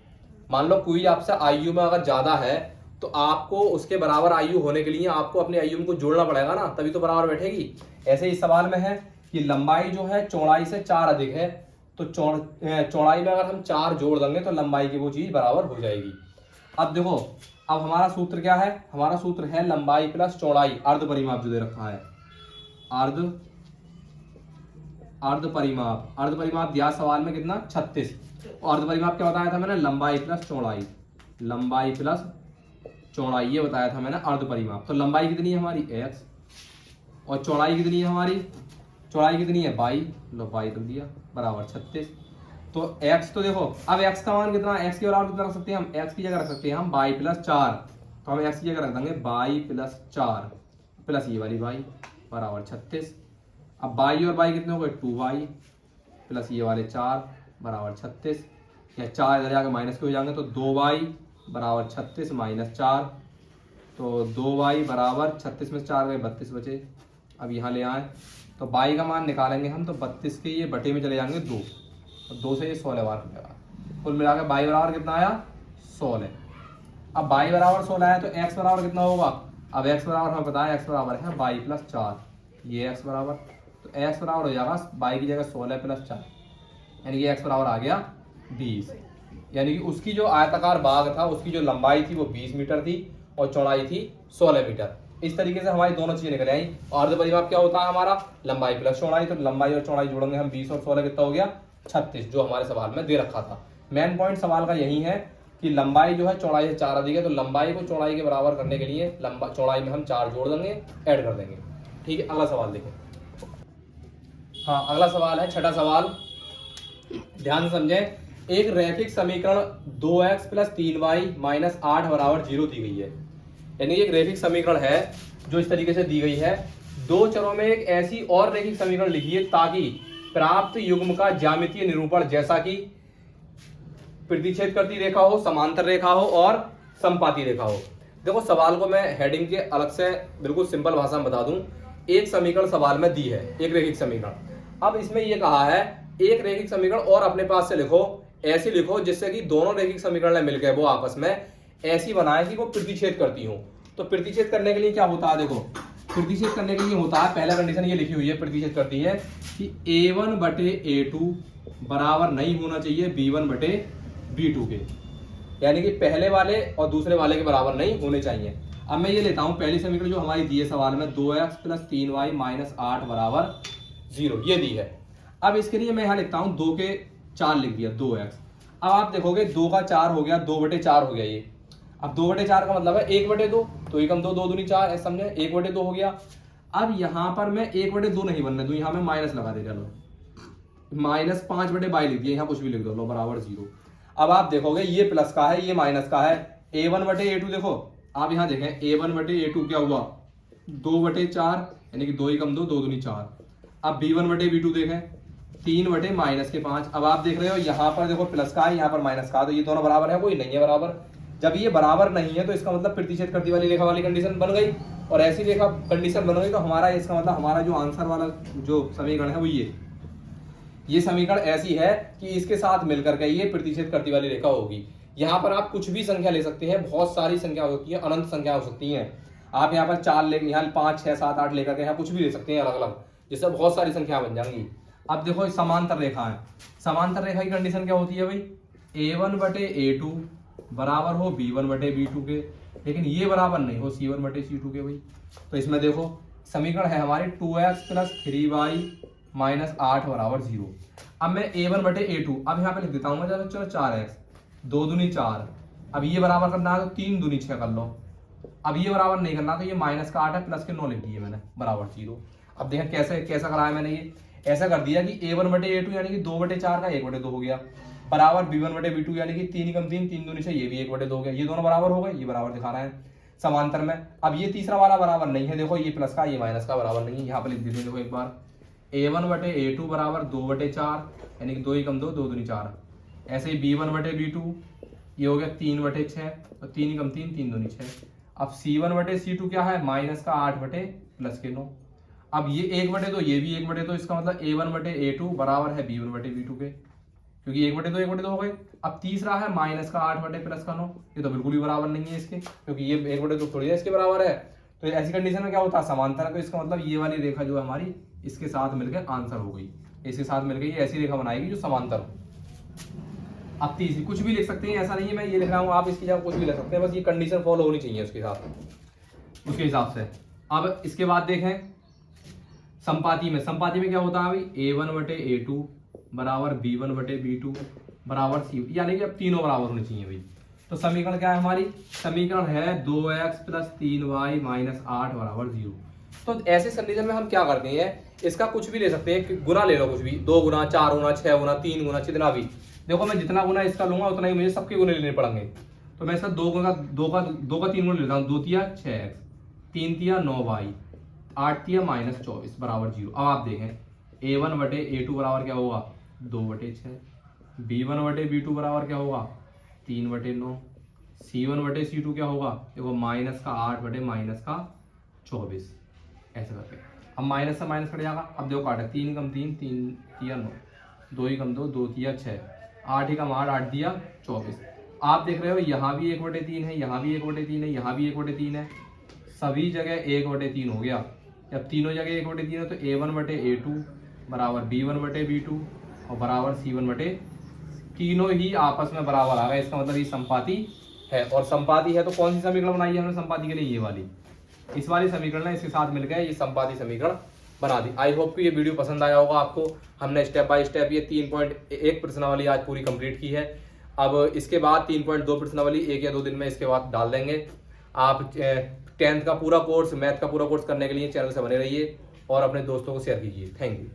मान लो कोई आपसे आयु में अगर ज्यादा है तो आपको उसके बराबर आयु होने के लिए आपको अपने आयु को जोड़ना पड़ेगा ना, तभी तो बराबर बैठेगी। ऐसे ही सवाल में है कि लंबाई जो है चौड़ाई से 4 अधिक है, तो चौड़ाई में अगर हम 4 जोड़ देंगे तो लंबाई की वो चीज बराबर हो जाएगी। अब देखो, अब हमारा सूत्र क्या है, हमारा सूत्र है लंबाई प्लस चौड़ाई, अर्ध परिमाप जो दे रखा है, अर्ध परिमाप दिया सवाल में कितना 36। और अर्ध परिमाप क्या बताया था मैंने, लंबाई प्लस चौड़ाई ये बताया था मैंने अर्ध परिमाप। तो लंबाई कितनी है हमारी x और चौड़ाई कितनी है हमारी, चौड़ाई कितनी है y, लो y कर दिया बराबर 36। तो x तो देखो अब x का मान कितना, x की बराबर कितना रख सकते हैं हम, x की जगह रख सकते हैं हम y प्लस 4, तो हम x की जगह रख देंगे y प्लस 4 प्लस ये वाली y बराबर 36। अब y और y कितने हो गए 2y प्लस ये वाले 4 बराबर 36, या 4 इधर जाकर माइनस के हो जाएंगे तो 2y बराबर 36 माइनस 4, तो 2y बराबर 36 में 4 गए 32 बचे। अब यहाँ ले आए तो y का मान निकालेंगे हम, तो 32 के ये बटे में चले जाएंगे 2, और 2 से ये 16 बार मिलेगा, कुल मिला के y बराबर कितना आया 16। अब y बराबर 16 आया तो x बराबर कितना होगा, अब x बराबर हमें पता है x बराबर है y प्लस 4, ये x बराबर, तो x बराबर हो जाएगा y की जगह 16 प्लस 4, यानी कि x बराबर आ गया 20। यानी कि उसकी जो आयताकार बाग था उसकी जो लंबाई थी वो 20 मीटर थी और चौड़ाई थी 16 मीटर। इस तरीके से हमारी दोनों चीजें निकल आई। और अर्ध परिमाप क्या होता है हमारा, लंबाई प्लस चौड़ाई, तो लंबाई और चौड़ाई जोड़ेंगे हम 20 और 16 कितना हो गया 36, जो हमारे सवाल में दे रखा था। मेन पॉइंट सवाल का यही है कि लंबाई जो है चौड़ाई से 4 अधिक है, तो लंबाई को चौड़ाई के बराबर करने के लिए चौड़ाई में हम 4 जोड़ देंगे, ऐड कर देंगे। ठीक है, अगला सवाल देखो। हाँ, अगला सवाल है छठा सवाल, ध्यान से समझें। एक रैखिक समीकरण 2x प्लस 3y माइनस 8 बराबर 0 दी गई है। यानी एक रैखिक समीकरण है जो इस तरीके से दी गई है, दो चरों में एक ऐसी और रैखिक समीकरण लिखिए ताकि प्राप्त युग्म का ज्यामितीय निरूपण जैसा कि प्रतिच्छेद करती रेखा हो, समांतर रेखा हो और समपाती रेखा हो। देखो सवाल को मैं हेडिंग के अलग से बिल्कुल सिंपल भाषा में बता दूं। एक समीकरण सवाल में दी है, एक रैखिक समीकरण। अब इसमें यह कहा है एक रैखिक समीकरण और अपने पास से लिखो, ऐसी लिखो जिससे कि दोनों रैखिक समीकरण मिलकर वो आपस में ऐसी बनाए कि वो प्रतिच्छेद करती हो। तो प्रतिच्छेद करने के लिए क्या होता है, देखो प्रतिच्छेद करने के लिए होता है, पहला कंडीशन ये लिखी हुई है प्रतिच्छेद करती है कि a1 बटे a2 बराबर नहीं होना चाहिए b1 बटे b2 के, यानी कि पहले वाले और दूसरे वाले के बराबर नहीं होने चाहिए। अब मैं ये लेता हूं पहली समीकरण जो हमारी दी है सवाल में, 2x प्लस 3y माइनस 8 बराबर 0, ये दी है। अब इसके लिए मैं यहाँ लिखता हूँ 2 के 4 लिख दिया 2x। अब आप देखोगे 2 का 4 हो गया, 2 बटे 4 हो गया ये। अब 2 बटे 4 का मतलब है 1 बटे 2, तो ये कम 2 2 दूनी 4, ऐसा समझे, 1 बटे 2 हो गया। अब यहाँ पर मैं 1 बटे 2 नहीं बनने दूं, यहाँ मैं माइनस लगा दे, चलो माइनस 5 बटे 22 लिख दिया, यहाँ कुछ भी लिख दो, लो बराबर 0। अब आप देखोगे ये प्लस का है ये माइनस का है, a1 बटे a2 देखो आप यहाँ देखें a1 बटे a2 क्या हुआ 2 बटे 4, यानी कि 2 ही कम 2 2 दूनी 4। अब b1 बटे b2 देखें 3 बटे माइनस के 5। अब आप देख रहे हो यहाँ पर देखो प्लस का है यहाँ पर माइनस का, तो ये दोनों बराबर है, कोई नहीं है बराबर। जब ये बराबर नहीं है तो इसका मतलब प्रतिच्छेद करती वाली रेखा वाली कंडीशन बन गई, और ऐसी रेखा कंडीशन बन गई तो हमारा इसका मतलब हमारा जो आंसर वाला जो समीकरण है वो ये समीकरण ऐसी है कि इसके साथ मिलकर के ये प्रतिच्छेद करती वाली रेखा होगी। यहाँ पर आप कुछ भी संख्या ले सकते हैं, बहुत सारी संख्या हो सकती है, अनंत संख्या हो सकती है। आप यहाँ पर 4 ले, यहाँ 5 6 7 8 लेकर के यहाँ कुछ भी ले सकते हैं अलग अलग, जिससे बहुत सारी संख्या बन जाएंगी। अब देखो समांतर रेखा है, समांतर रेखा की कंडीशन क्या होती है भाई, a1 बटे a2 बराबर हो b1 बटे b2 के, लेकिन ये बराबर नहीं हो c1 बटे c2 के भाई। तो इसमें देखो समीकरण है हमारी 2x प्लस 3y माइनस 8 बराबर 0। अब मैं a1 बटे a2 अब यहाँ पे लिख देता हूँ मैं, चलो 4x 2 दूनी 4। अब ये बराबर करना है तो 3 दूनी 6 कर लो। अब ये बराबर नहीं करना तो ये माइनस का 8 है, प्लस के 9 लिख दिए मैंने बराबर 0। अब देखें कैसा कराया मैंने, ये ऐसा कर दिया कि a1 बटे a2 यानी कि 2 बटे 4 का 1 बटे 2 हो गया, बराबर b1 बटे b2 यानी कि 3 कम 3 3 दूनी 6, ये भी 1 बटे 2 हो गया। ये दोनों बराबर हो गए, ये बराबर दिखा रहे हैं समांतर में। अब ये तीसरा वाला बराबर नहीं है, देखो ये प्लस का ये माइनस का बराबर नहीं है, यहाँ पर लिख दीजिए देखो एक बार, a1 बटे a2 बराबर 2 बटे 4 यानी कि 2 ही कम 2 2 दूनी 4। ऐसे ही b1 बटे b2 ये हो गया 3 बटे 6 और 3 ही कम 3 3 दूनी 6। अब c1 बटे c2 क्या है, माइनस का 8 बटे प्लस के 9। अब ये 1/2 ये भी 1/2, इसका मतलब A1/A2 बराबर है B1/B2 के, क्योंकि 1/2 हो गए। अब तीसरा है माइनस का 8/+9, ये तो बिल्कुल भी बराबर नहीं है इसके, क्योंकि ये 1/2 थोड़ी है इसके बराबर है। तो ऐसी कंडीशन में क्या होता है, समांतर है, तो इसका मतलब ये वाली रेखा जो है हमारी इसके साथ मिलकर आंसर हो गई, इसके साथ मिलकर ये ऐसी रेखा बनाएगी जो समांतर हो। अब तीसरी कुछ भी लिख सकते हैं, ऐसा नहीं है मैं ये लिख रहा हूँ, आप इसकी जगह कुछ भी लिख सकते हैं, बस ये कंडीशन फॉलो होनी चाहिए उसके साथ, उसके हिसाब से। अब इसके बाद देखें संपाती में क्या होता है भाई, A1/A2 बराबर B1/B2 बराबर C, यानी कि अब तीनों बराबर होने चाहिए भाई। तो समीकरण क्या है हमारी, समीकरण है 2x + 3y - 8 बराबर 0। तो ऐसे कंडीशन में हम क्या करते हैं, इसका कुछ भी ले सकते हैं, गुना ले लो कुछ भी, 2 गुना, 4 गुना, 6 गुना, 3 गुना, जितना भी। देखो मैं जितना गुना इसका लूंगा उतना ही मुझे सबके गुने लेने पड़ेंगे। तो मैं इसका 2 का 3 गुना लेता हूँ, 2 तिया 6x, 3 तिया 9y, 8 तिया -24 बराबर 0। अब आप देखें A1/A2 बराबर क्या होगा, 2/6, B1/B2 बराबर क्या होगा, 3/9, C1/C2 क्या होगा, देखो माइनस का 8/-24, ऐसे करके। अब माइनस से माइनस कट जाएगा, अब देखो काटे 3 कम 3, 3 तिया 9, 2 ही कम 2, 2 तिया 6, 8 ही कम 8, 8 दिया 24। आप देख रहे हो यहाँ भी 1/3 है, यहाँ भी 1/3 है, यहाँ भी 1/3 है, सभी जगह 1/3 हो गया। जब तीनों जगह 1/3 है तो A1/A2 बराबर B1/B2 और बराबर C1/, तीनों ही आपस में बराबर आ गए, इसका मतलब ये संपाती है। और संपाती है तो कौन सी समीकरण बनाई है हमने संपाती के लिए, ये वाली, इस वाली समीकरण है, इसके साथ मिल गए ये संपाती समीकरण बना दी। आई होप कि ये वीडियो पसंद आया होगा आपको। हमने स्टेप बाय स्टेप ये 3.1 प्रश्नावली आज पूरी कंप्लीट की है। अब इसके बाद 3.2 प्रश्नावली 1 या 2 दिन में इसके बाद डाल देंगे। आप 10th का पूरा कोर्स, मैथ का पूरा कोर्स करने के लिए चैनल से बने रहिए और अपने दोस्तों को शेयर कीजिए। Thank you.